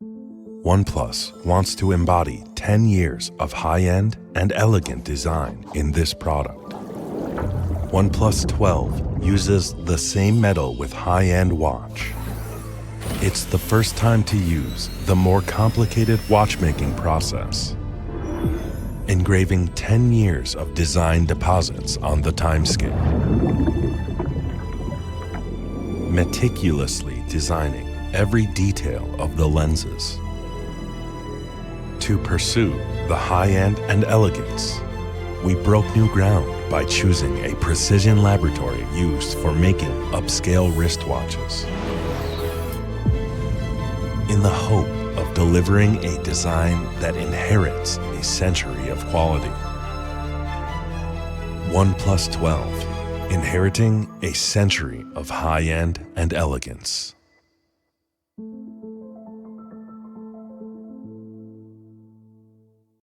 OnePlus wants to embody 10 years of high-end and elegant design in this product. OnePlus 12 uses the same metal with high-end watch. It's the first time to use the more complicated watchmaking process, engraving 10 years of design deposits on the timescale, meticulously designing every detail of the lenses. To pursue the high-end and elegance, we broke new ground by choosing a precision laboratory used for making upscale wristwatches, in the hope of delivering a design that inherits a century of quality. OnePlus 12, inheriting a century of high-end and elegance.